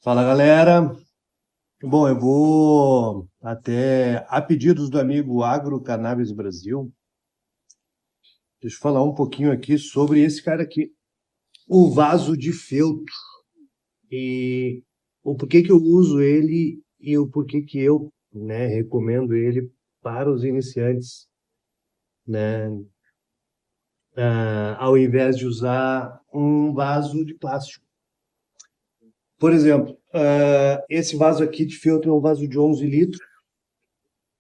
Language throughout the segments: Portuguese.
Fala, galera. Bom, eu vou até a pedidos do amigo Agro Cannabis Brasil. Deixa eu falar um pouquinho aqui sobre esse cara aqui, o vaso de feltro e o porquê que eu uso ele e o porquê que eu, recomendo ele para os iniciantes, né? Ao invés de usar um vaso de plástico. Por exemplo, esse vaso aqui de feltro é um vaso de 11 litros.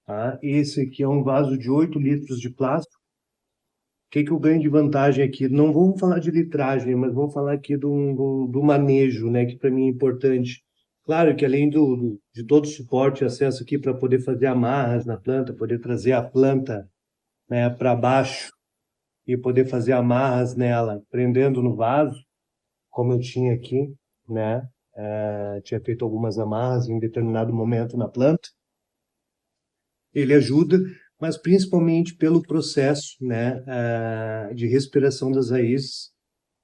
Tá? Esse aqui é um vaso de 8 litros de plástico. O que que eu ganho de vantagem aqui? Não vamos falar de litragem, mas vamos falar aqui do manejo, né? Que para mim é importante. Claro que além de todo o suporte e acesso aqui para poder fazer amarras na planta, poder trazer a planta, né, para baixo e poder fazer amarras nela, prendendo no vaso, como eu tinha aqui, né? Tinha feito algumas amarras em determinado momento na planta. Ele ajuda, mas principalmente pelo processo, né, de respiração das raízes.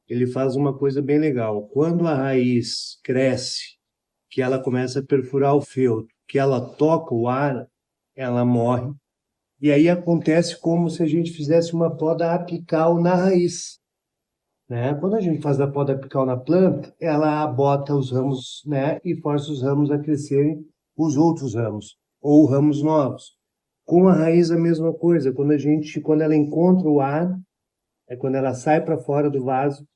Ele faz uma coisa bem legal. Quando a raiz cresce, que ela começa a perfurar o feltro, que ela toca o ar, ela morre. E aí acontece como se a gente fizesse uma poda apical na raiz, né? Quando a gente faz a poda apical na planta, ela bota os ramos, né, e força os ramos a crescerem os outros ramos ou ramos novos. Com a raiz a mesma coisa. Quando ela encontra o ar, é quando ela sai para fora do vaso,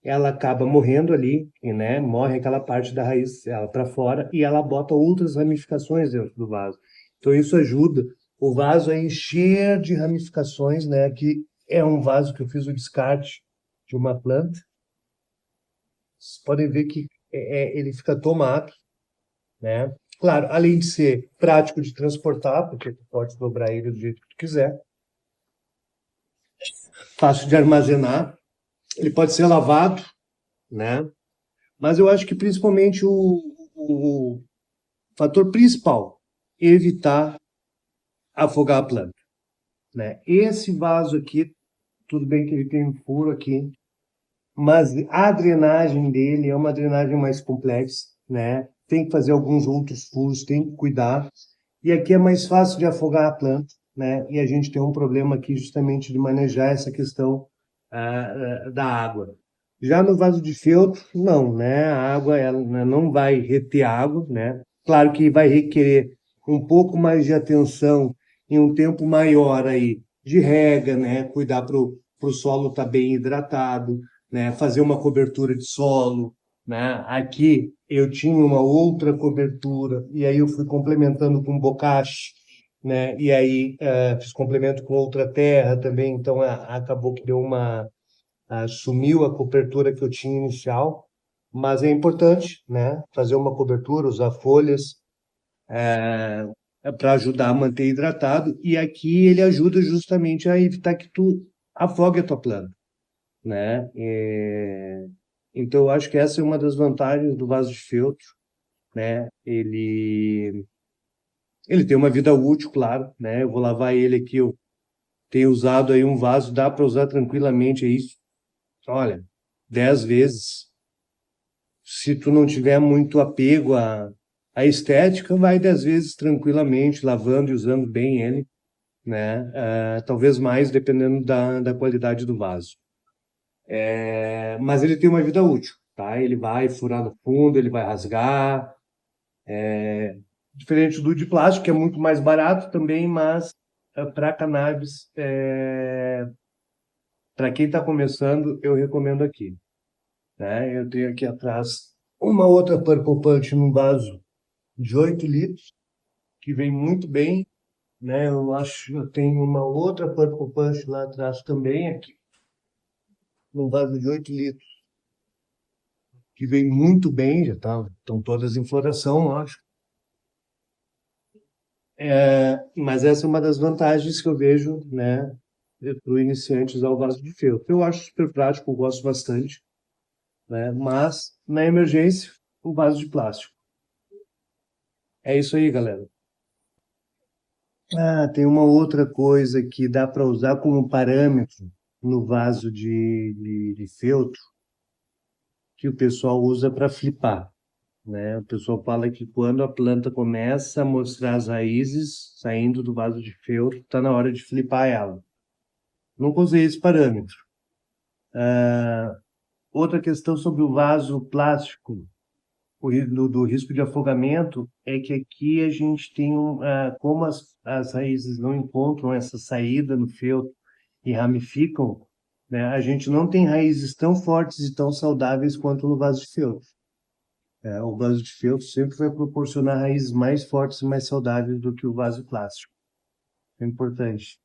ela acaba morrendo ali, né? Morre aquela parte da raiz ela para fora e ela bota outras ramificações dentro do vaso. Então isso ajuda o vaso a encher de ramificações, né? Que é um vaso que eu fiz o descarte de uma planta. Vocês podem ver que ele fica tomado, né? Claro, além de ser prático de transportar, porque tu pode dobrar ele do jeito que tu quiser, fácil de armazenar, ele pode ser lavado, né? Mas eu acho que principalmente o fator principal é evitar afogar a planta, né? Esse vaso aqui, tudo bem que ele tem um furo aqui, mas a drenagem dele é uma drenagem mais complexa, né? Tem que fazer alguns outros furos, tem que cuidar. E aqui é mais fácil de afogar a planta, né? E a gente tem um problema aqui justamente de manejar essa questão da água. Já no vaso de feltro, não, né? A água ela não vai reter água, né? Claro que vai requerer um pouco mais de atenção em um tempo maior aí de rega, né? Cuidar para o solo estar bem hidratado, né? Fazer uma cobertura de solo, né? Aqui eu tinha uma outra cobertura e aí eu fui complementando com bocache, né? E aí fiz complemento com outra terra também, então acabou que deu sumiu a cobertura que eu tinha inicial, mas é importante, né? Fazer uma cobertura, usar folhas para ajudar a manter hidratado e aqui ele ajuda justamente a evitar que tu afogue a tua planta, né? Então, eu acho que essa é uma das vantagens do vaso de feltro, né? Ele tem uma vida útil, claro, né? Eu vou lavar ele aqui, eu tenho usado aí um vaso, dá para usar tranquilamente aí, olha, 10 vezes. Se tu não tiver muito apego à estética, vai 10 vezes tranquilamente, lavando e usando bem ele, né? Talvez mais, dependendo da qualidade do vaso. Mas ele tem uma vida útil, tá? Ele vai furar no fundo, ele vai rasgar, diferente do de plástico, que é muito mais barato também, mas para cannabis, para quem está começando, eu recomendo aqui, né? Eu tenho aqui atrás uma outra Purple Punch num vaso de 8 litros, que vem muito bem, né? Eu acho que eu tenho uma outra Purple Punch lá atrás também, aqui, num vaso de 8 litros, que vem muito bem, já estão todas em floração, eu acho. Mas essa é uma das vantagens que eu vejo, né, para o iniciante usar o vaso de feltro. Eu acho super prático, eu gosto bastante, né, mas na emergência, o vaso de plástico. É isso aí, galera. Tem uma outra coisa que dá para usar como parâmetro no vaso de feltro, que o pessoal usa para flipar. né? O pessoal fala que quando a planta começa a mostrar as raízes saindo do vaso de feltro, está na hora de flipar ela. Nunca usei esse parâmetro. Outra questão sobre o vaso plástico, do risco de afogamento, é que aqui a gente tem como as raízes não encontram essa saída no feltro e ramificam, né? A gente não tem raízes tão fortes e tão saudáveis quanto no vaso de feltro. O vaso de feltro sempre vai proporcionar raízes mais fortes e mais saudáveis do que o vaso plástico. É importante.